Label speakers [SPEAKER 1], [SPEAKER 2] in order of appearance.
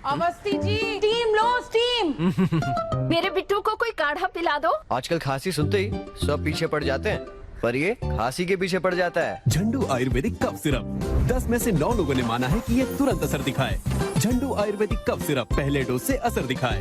[SPEAKER 1] Awasthi ji, steam low, steam.
[SPEAKER 2] मेरे बिट्टू को कोई काढ़ा पिला दो।
[SPEAKER 3] आजकल खांसी सुनते ही सब पीछे पड़ जाते हैं, पर ये खांसी के पीछे पड़ जाता है।
[SPEAKER 4] झंडू आयुर्वेदिक कफ सिरप 10 में से 9 लोगों ने माना है कि ये तुरंत असर दिखाए। झंडू आयुर्वेदिक कफ सिरप पहले डोज से असर दिखाए।